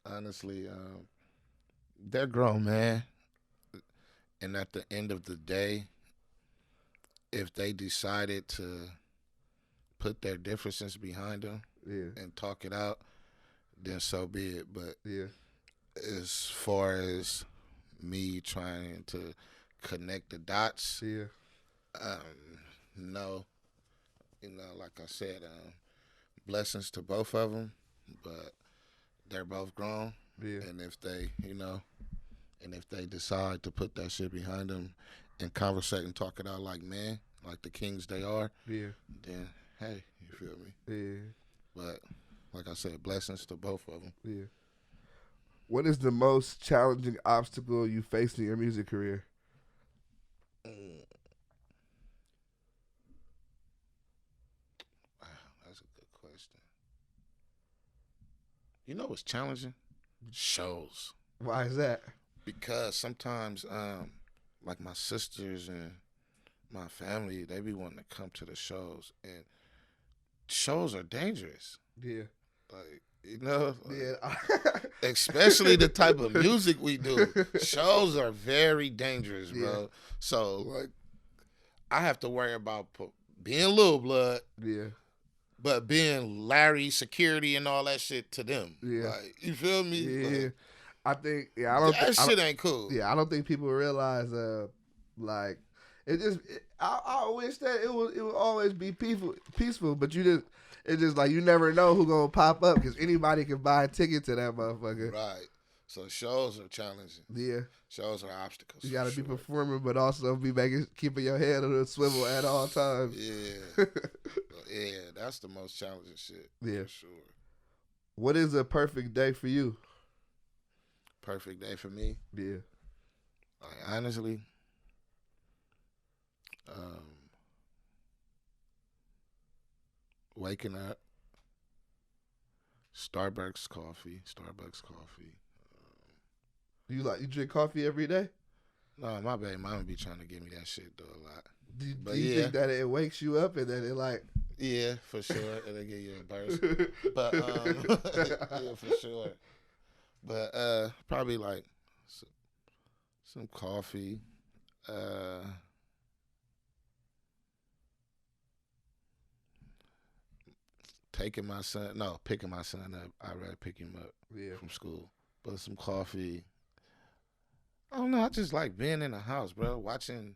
Speaker 2: Honestly, they're grown, man. And at the end of the day, if they decided to put their differences behind them and talk it out, then so be it. But as far as me trying to connect the dots, no. You know, like I said, blessings to both of them, but they're both grown. Yeah. And if they, if they decide to put that shit behind them and conversate and talk it out like men, like the kings they are, then, hey, you feel me?
Speaker 1: Yeah.
Speaker 2: But, like I said, blessings to both of them.
Speaker 1: Yeah. What is the most challenging obstacle you faced in your music career?
Speaker 2: That's a good question. You know what's challenging? Shows.
Speaker 1: Why is that?
Speaker 2: Because sometimes, like my sisters and my family, they be wanting to come to the shows, and shows are dangerous.
Speaker 1: Yeah.
Speaker 2: Like, especially the type of music we do. Shows are very dangerous, bro. Yeah. So, like, I have to worry about being Lil Blood.
Speaker 1: Yeah.
Speaker 2: But being Larry, security, and all that shit to them. Yeah. Like, you feel me?
Speaker 1: Yeah.
Speaker 2: Like,
Speaker 1: I think,
Speaker 2: that shit ain't cool.
Speaker 1: Yeah, I don't think people realize, like, it just, I wish that it would always be peaceful, but you just, It's just like you never know who gonna pop up because anybody can buy a ticket to that motherfucker.
Speaker 2: Right. So shows are challenging.
Speaker 1: Yeah.
Speaker 2: Shows are obstacles.
Speaker 1: You gotta be performing, but also be keeping your head on the swivel at all times.
Speaker 2: Yeah. Yeah, that's the most challenging shit.
Speaker 1: Yeah.
Speaker 2: For sure.
Speaker 1: What is a perfect day for you?
Speaker 2: Perfect day for me?
Speaker 1: Yeah.
Speaker 2: Like, honestly, waking up, Starbucks coffee.
Speaker 1: You drink coffee every day?
Speaker 2: No, my baby mama be trying to give me that shit though a lot.
Speaker 1: Do you think that it wakes you up and that it like?
Speaker 2: Yeah, for sure. It'll give you a burst. But yeah, for sure. But probably like some coffee. Picking my son up. I'd rather pick him up from school. But some coffee. I don't know. I just like being in the house, bro. Watching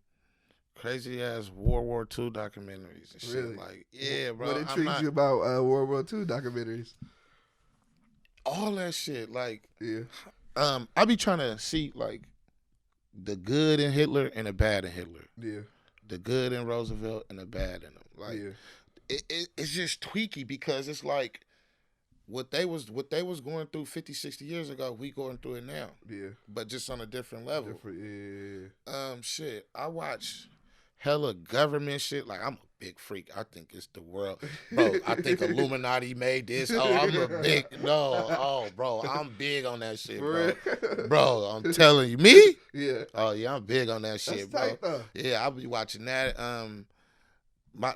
Speaker 2: crazy ass World War II documentaries and shit.
Speaker 1: Really?
Speaker 2: Like, yeah, bro.
Speaker 1: What intrigues you about World War II documentaries?
Speaker 2: All that shit. Like,
Speaker 1: yeah.
Speaker 2: I be trying to see like the good in Hitler and the bad in Hitler.
Speaker 1: Yeah.
Speaker 2: The good in Roosevelt and the bad in him. Like, it's just tweaky because it's like what they was going through 50, 60 years ago, we going through it now.
Speaker 1: Yeah.
Speaker 2: But just on a different level.
Speaker 1: Yeah.
Speaker 2: Shit. I watch hella government shit. Like, I'm a big freak. I think it's the world. Bro, I think Illuminati made this. Oh, I'm a big, no. Oh, bro, I'm big on that shit, bro. Bro, I'm telling you. Me?
Speaker 1: Yeah.
Speaker 2: Oh, yeah, I'm big on that shit, bro.
Speaker 1: Tight, though.
Speaker 2: Yeah, I'll be watching that.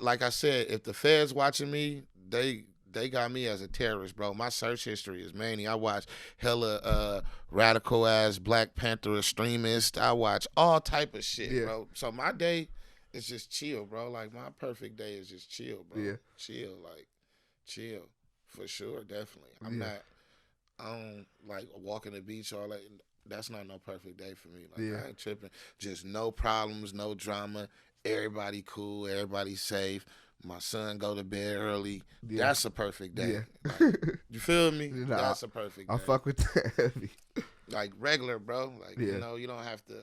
Speaker 2: Like I said, if the feds watching me, they got me as a terrorist, bro. My search history is mainly I watch hella radical ass Black Panther extremists. I watch all type of shit, bro. So my day is just chill, bro. Like my perfect day is just chill, bro.
Speaker 1: Yeah.
Speaker 2: Chill. For sure, definitely. I don't like walking the beach all that. That's not no perfect day for me. Like I ain't tripping. Just no problems, no drama. Everybody cool, everybody safe. My son go to bed early. Yeah. That's a perfect day. Yeah. Like, you feel me? Nah, that's a perfect day.
Speaker 1: I fuck with that heavy.
Speaker 2: Like regular, bro. Like, you know, you don't have to.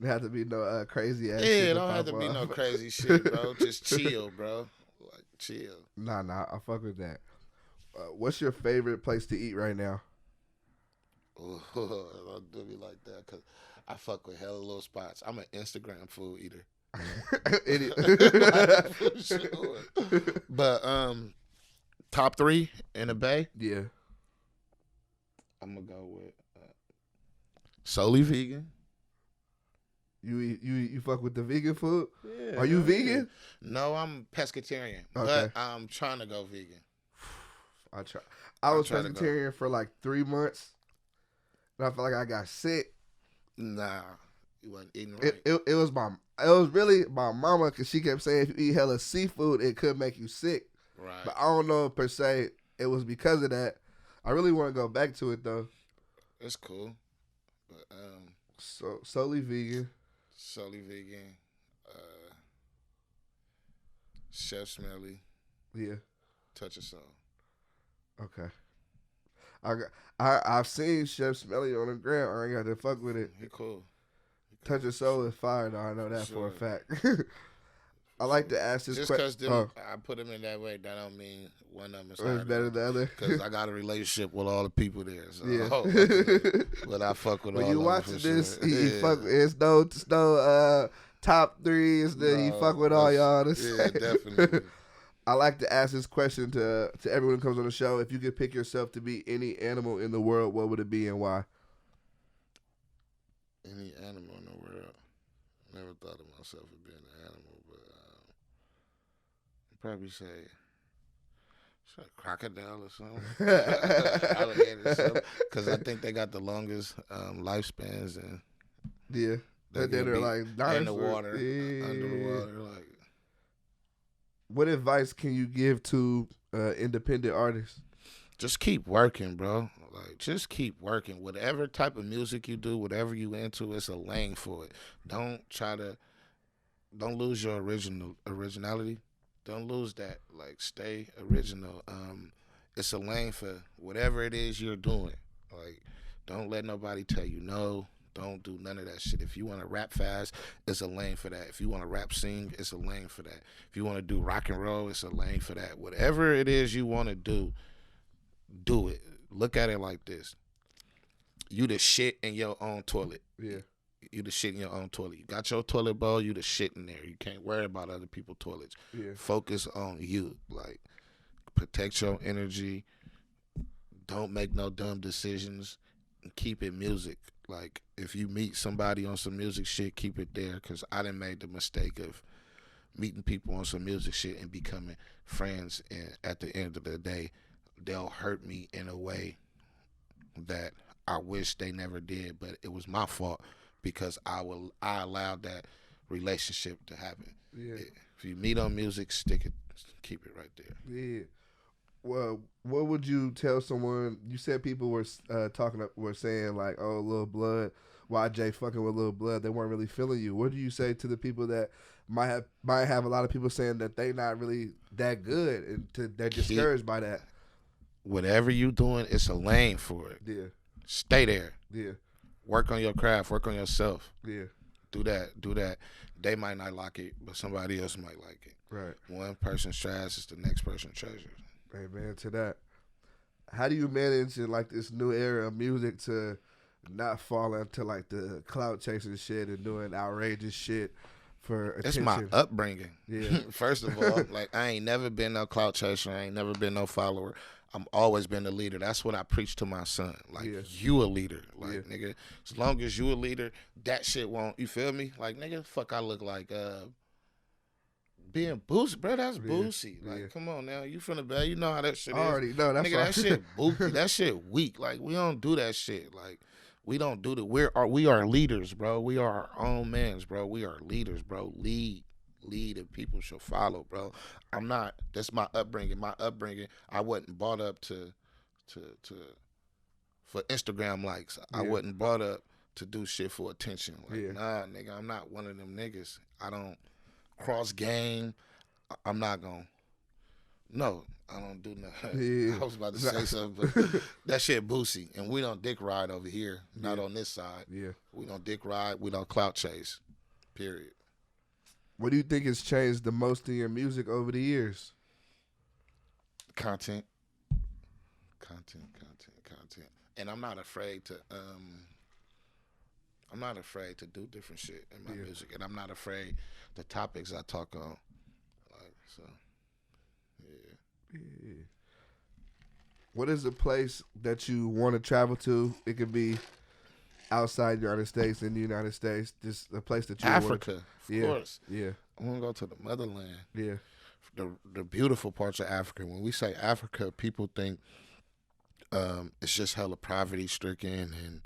Speaker 1: There have to be no crazy ass
Speaker 2: shit.
Speaker 1: Yeah,
Speaker 2: it don't have to be no crazy shit, bro. Just chill, bro. Like, chill.
Speaker 1: Nah, I fuck with that. What's your favorite place to eat right now?
Speaker 2: Oh, don't do me like that, because I fuck with hella little spots. I'm an Instagram food eater. For sure. But top 3 in the Bay.
Speaker 1: Yeah,
Speaker 2: I'm gonna go with solely vegan.
Speaker 1: You fuck with the vegan food?
Speaker 2: Yeah.
Speaker 1: Are you vegan?
Speaker 2: No, I'm pescatarian,
Speaker 1: okay.
Speaker 2: But I'm trying to go vegan.
Speaker 1: I was pescatarian for like 3 months, and I felt like I got sick.
Speaker 2: Nah, you wasn't eating right.
Speaker 1: It was really my mama, because she kept saying if you eat hella seafood, it could make you sick.
Speaker 2: Right.
Speaker 1: But I don't know if per se it was because of that. I really want to go back to it though.
Speaker 2: It's cool. But
Speaker 1: so solely vegan.
Speaker 2: Chef Smelly.
Speaker 1: Yeah.
Speaker 2: Touch of Soul.
Speaker 1: Okay. I've seen Chef Smelly on the gram. I ain't got to fuck with it.
Speaker 2: He cool.
Speaker 1: Touch of Soul is fire though. I know that for a fact. I like to ask this question.
Speaker 2: Just because I put him in that way, that don't mean one of them is
Speaker 1: better than the other.
Speaker 2: Because I got a relationship with all the people there. So
Speaker 1: yeah.
Speaker 2: But I fuck with all of them.
Speaker 1: When you watching this,
Speaker 2: sure.
Speaker 1: he fuck. It's no top 3. He fuck with all y'all.
Speaker 2: Yeah, definitely.
Speaker 1: I like to ask this question to everyone who comes on the show. If you could pick yourself to be any animal in the world, what would it be and why?
Speaker 2: Any animal in the world? Never thought of myself as being an animal, but I'd probably say a crocodile or something. Alligator or something. Because I think they got the longest lifespans. And
Speaker 1: yeah. They're like dinosaurs.
Speaker 2: In the water, under the water. Like,
Speaker 1: what advice can you give to independent artists?
Speaker 2: Just keep working, bro. Like, just keep working. Whatever type of music you do, whatever you into, it's a lane for it. Don't lose your originality. Don't lose that. Like, stay original. It's a lane for whatever it is you're doing. Like, don't let nobody tell you no. Don't do none of that shit. If you want to rap fast, it's a lane for that. If you want to rap sing, it's a lane for that. If you want to do rock and roll, it's a lane for that. Whatever it is you want to do it. Look at it like this. You the shit in your own toilet.
Speaker 1: Yeah.
Speaker 2: You the shit in your own toilet. You got your toilet bowl, you the shit in there. You can't worry about other people's toilets.
Speaker 1: Yeah.
Speaker 2: Focus on you. Like, protect your energy. Don't make no dumb decisions. And keep it music. Like, if you meet somebody on some music shit, keep it there. Because I done made the mistake of meeting people on some music shit and becoming friends. And at the end of the day, they'll hurt me in a way that I wish they never did. But it was my fault because I allowed that relationship to happen.
Speaker 1: Yeah.
Speaker 2: If you meet on music, stick it, keep it right there.
Speaker 1: Yeah. Well, what would you tell someone? You said people were were saying like, "Oh, Lil Blood, YJ fucking with Lil Blood." They weren't really feeling you. What do you say to the people that might have a lot of people saying that they not really that good and they're discouraged by that?
Speaker 2: Whatever you doing, it's a lane for it.
Speaker 1: Yeah.
Speaker 2: Stay there.
Speaker 1: Yeah.
Speaker 2: Work on your craft. Work on yourself.
Speaker 1: Yeah.
Speaker 2: Do that. They might not like it, but somebody else might like it.
Speaker 1: Right.
Speaker 2: One person's trash is the next person's treasure.
Speaker 1: Amen to that. How do you manage in like this new era of music to not fall into like the clout chasing shit and doing outrageous shit for attention?
Speaker 2: It's my upbringing.
Speaker 1: Yeah.
Speaker 2: First of all, like, I ain't never been no clout chaser. I ain't never been no follower. I'm always been a leader. That's what I preach to my son. Like, you a leader. Like, nigga, as long as you a leader, that shit won't, you feel me? Like, nigga, fuck, I look like being Boosie, bro. That's Boosie. Like, come on now. You from the Bay. You know how that shit is.
Speaker 1: I already know. That's
Speaker 2: nigga, that shit bookie. That shit weak. Like, we don't do that shit. Like, we don't do that. We are leaders, bro. We are our own mans, bro. We are leaders, bro. Lead and people shall follow, bro. I'm not. That's my upbringing. I wasn't brought up to for Instagram likes. I wasn't brought up to do shit for attention. Like, nah, nigga, I'm not one of them niggas. I don't cross game. I'm not gonna. No, I don't do nothing. I was about to say something, but that shit Boosie, and we don't dick ride over here. Not on this side. Yeah, we don't dick ride. We don't clout chase. Period.
Speaker 1: What do you think has changed the most in your music over the years?
Speaker 2: Content. And I'm not afraid to do different shit in my music, and I'm not afraid the topics I talk on. Like, so, yeah.
Speaker 1: What is the place that you want to travel to? It could be outside the United States, in the United States, just a place that you
Speaker 2: Africa,
Speaker 1: of
Speaker 2: course.
Speaker 1: Yeah.
Speaker 2: I want to go to the motherland.
Speaker 1: Yeah.
Speaker 2: The beautiful parts of Africa. When we say Africa, people think it's just hella poverty-stricken and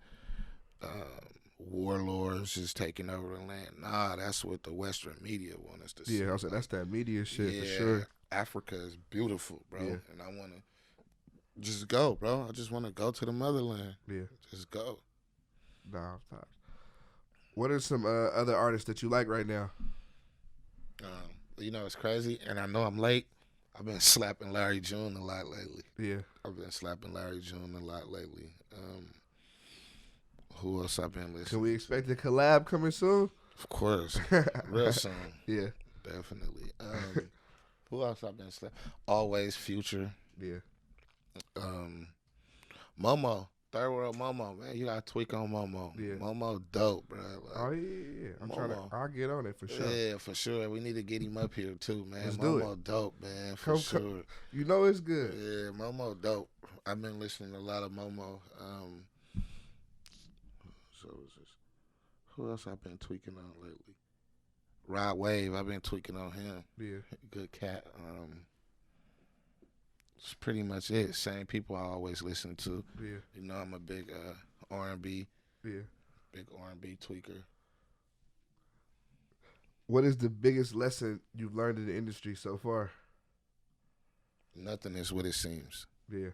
Speaker 2: warlords just taking over the land. Nah, that's what the Western media want us to see.
Speaker 1: Yeah, I said that's that media shit for sure.
Speaker 2: Africa is beautiful, bro, and I want to just go, bro. I just want to go to the motherland. Yeah. Just go.
Speaker 1: Nah, stop. What are some other artists that you like right now?
Speaker 2: You know, it's crazy, and I know I'm late. I've been slapping Larry June a lot lately. Yeah. I've been slapping Larry June a lot lately. Who else I've been listening?
Speaker 1: Can we expect a collab coming soon?
Speaker 2: Of course. Real soon.
Speaker 1: Yeah.
Speaker 2: Definitely. Who else I've been slapping? Always Future. Yeah. Momo. Third World Momo, man. You gotta tweak on Momo. Yeah. Momo dope, bro. Like,
Speaker 1: oh, yeah. I'll get on it for sure.
Speaker 2: Yeah, for sure. We need to get him up here, too, man. Let's Momo dope, man, for sure. Come.
Speaker 1: You know it's good.
Speaker 2: Yeah, Momo dope. I've been listening to a lot of Momo. Who else I've been tweaking on lately? Rod Wave, I've been tweaking on him. Yeah. Good cat. It's pretty much it. Same people I always listen to. Yeah. You know, I'm a big R&B. Yeah. Big R&B tweaker.
Speaker 1: What is the biggest lesson you've learned in the industry so far?
Speaker 2: Nothing is what it seems. Yeah.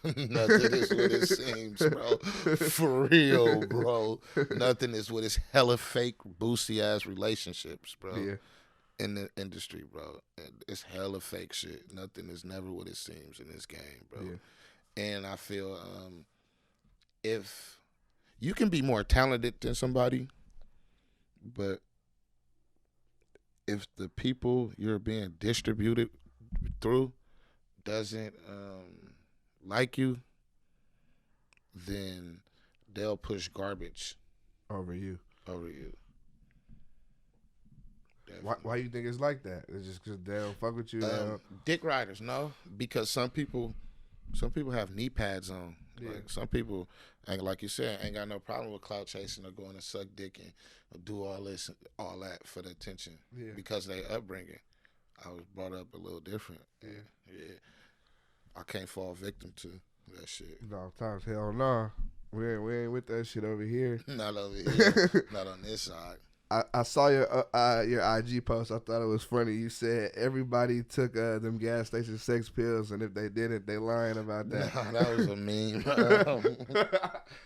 Speaker 2: Nothing is what it seems, bro. For real, bro. Nothing is what it's hella fake, boosty ass relationships, bro. Yeah. in the industry, bro. And it's hella fake shit. Nothing is never what it seems in this game, bro. Yeah. And I feel if you can be more talented than somebody, but if the people you're being distributed through doesn't like you, then they'll push garbage
Speaker 1: over you. Why you think it's like that? It's just because they don't fuck with you.
Speaker 2: Dick riders, no, because some people have knee pads on. Yeah. Like some people, like you said, ain't got no problem with clout chasing or going to suck dick and do all this, all that for the attention. Yeah. Because they upbringing. I was brought up a little different. Yeah. I can't fall victim to that shit.
Speaker 1: No, times hell no. We ain't with that shit over here.
Speaker 2: Not over here. Not on this side.
Speaker 1: I saw your IG post. I thought it was funny. You said everybody took them gas station sex pills, and if they didn't, they lying about that.
Speaker 2: No, that was a meme.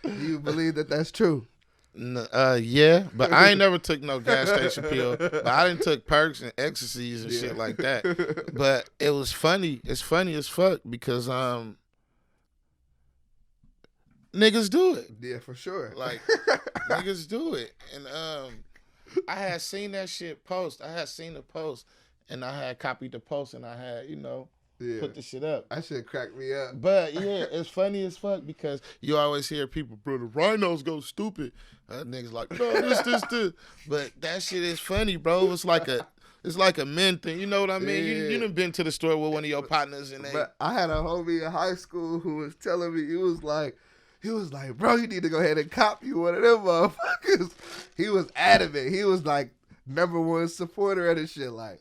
Speaker 1: Do you believe that that's true?
Speaker 2: No, yeah, but I ain't never took no gas station pill. But I didn't took perks and ecstasies and shit like that. But it was funny. It's funny as fuck because niggas do it.
Speaker 1: Yeah, for sure.
Speaker 2: Like niggas do it, and I had seen that shit post. I had seen the post, and I had copied the post, and I had, put the shit up.
Speaker 1: That shit cracked me up.
Speaker 2: But yeah, it's funny as fuck because you always hear people, bro, the rhinos go stupid. Niggas like, no, this. But that shit is funny, bro. It's like a men thing. You know what I mean? Yeah. You done been to the store with one of your partners, and
Speaker 1: But I had a homie in high school who was telling me, he was like, bro, you need to go ahead and cop you one of them motherfuckers. He was adamant. He was like #1 supporter of this shit. Like,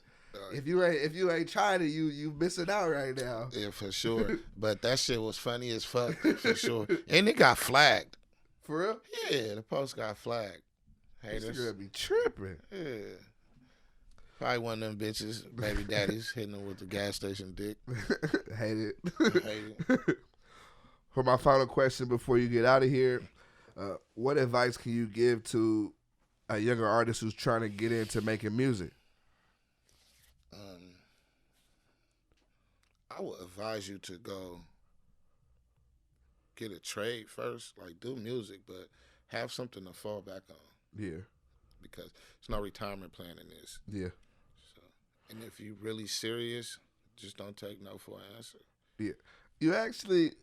Speaker 1: if you ain't trying it, you missing out right now.
Speaker 2: Yeah, for sure. But that shit was funny as fuck, for sure. And it got flagged.
Speaker 1: For real?
Speaker 2: Yeah, the post got flagged.
Speaker 1: Haters. This gonna be tripping.
Speaker 2: Yeah. Probably one of them bitches, baby daddies, hitting them with the gas station dick.
Speaker 1: Hate it. For my final question before you get out of here, what advice can you give to a younger artist who's trying to get into making music?
Speaker 2: I would advise you to go get a trade first, like do music, but have something to fall back on.
Speaker 1: Yeah.
Speaker 2: Because there's no retirement plan in this.
Speaker 1: Yeah.
Speaker 2: So, and if you're really serious, just don't take no for an answer.
Speaker 1: Yeah. You actually...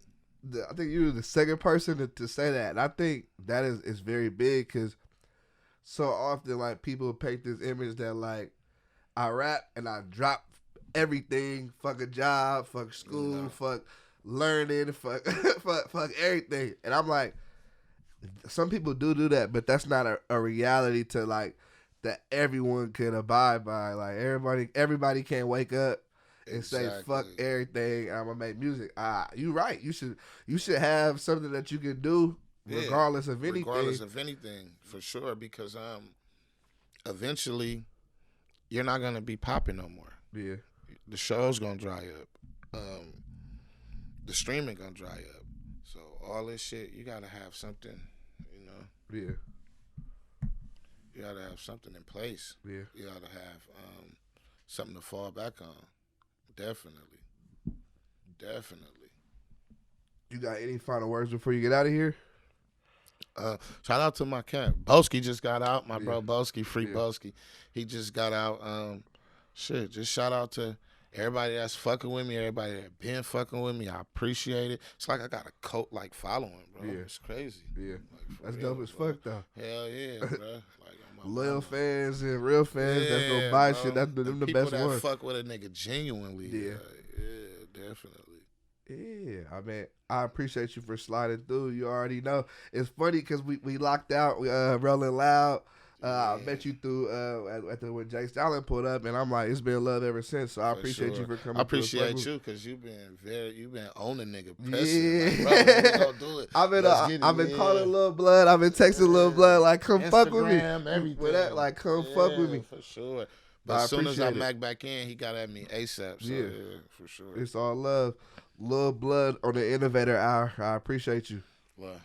Speaker 1: I think you were the second person to say that. And I think that is very big because so often, like, people paint this image that, like, I rap and I drop everything. Fuck a job, fuck school, fuck learning, fuck everything. And I'm like, some people do that, but that's not a reality to, like, that everyone could abide by. Like, everybody can't wake up and say fuck everything. I'm gonna make music. You right. You should have something that you can do regardless of anything.
Speaker 2: Regardless of anything, for sure. Because eventually, you're not gonna be popping no more.
Speaker 1: Yeah.
Speaker 2: The show's gonna dry up. The streaming gonna dry up. So all this shit, you gotta have something.
Speaker 1: Yeah.
Speaker 2: You gotta have something in place.
Speaker 1: Yeah.
Speaker 2: You gotta have something to fall back on. Definitely.
Speaker 1: You got any final words before you get out of here?
Speaker 2: Shout out to my cat. Boski just got out. My bro Boski, free Boski. He just got out. Just shout out to everybody that's fucking with me, everybody that been fucking with me. I appreciate it. It's like I got a cult like following, bro. Yeah. It's crazy.
Speaker 1: Yeah.
Speaker 2: Like,
Speaker 1: that's real, dope as fuck though.
Speaker 2: Hell yeah, bro. Like,
Speaker 1: loyal fans and real fans that's gonna buy shit. That's them the best ones.
Speaker 2: People that fuck with a nigga genuinely.
Speaker 1: Yeah.
Speaker 2: Definitely.
Speaker 1: Yeah, I mean, I appreciate you for sliding through. You already know. It's funny because we locked out, Rolling Loud. I met you through when Jay Stalin pulled up, and I'm like, it's been love ever since. So I appreciate you for coming.
Speaker 2: I appreciate you because you've been owning nigga. Pressing. Like, bro, don't do it.
Speaker 1: I've been calling Lil Blood. I've been texting Lil Blood like, come
Speaker 2: Instagram,
Speaker 1: fuck with me.
Speaker 2: Everything.
Speaker 1: With that, like, come fuck with me
Speaker 2: for sure. But as soon as I Mac back in, he got at me ASAP. So yeah, for sure.
Speaker 1: It's all love. Lil Blood on the Innovator Hour. I appreciate you.
Speaker 2: Love.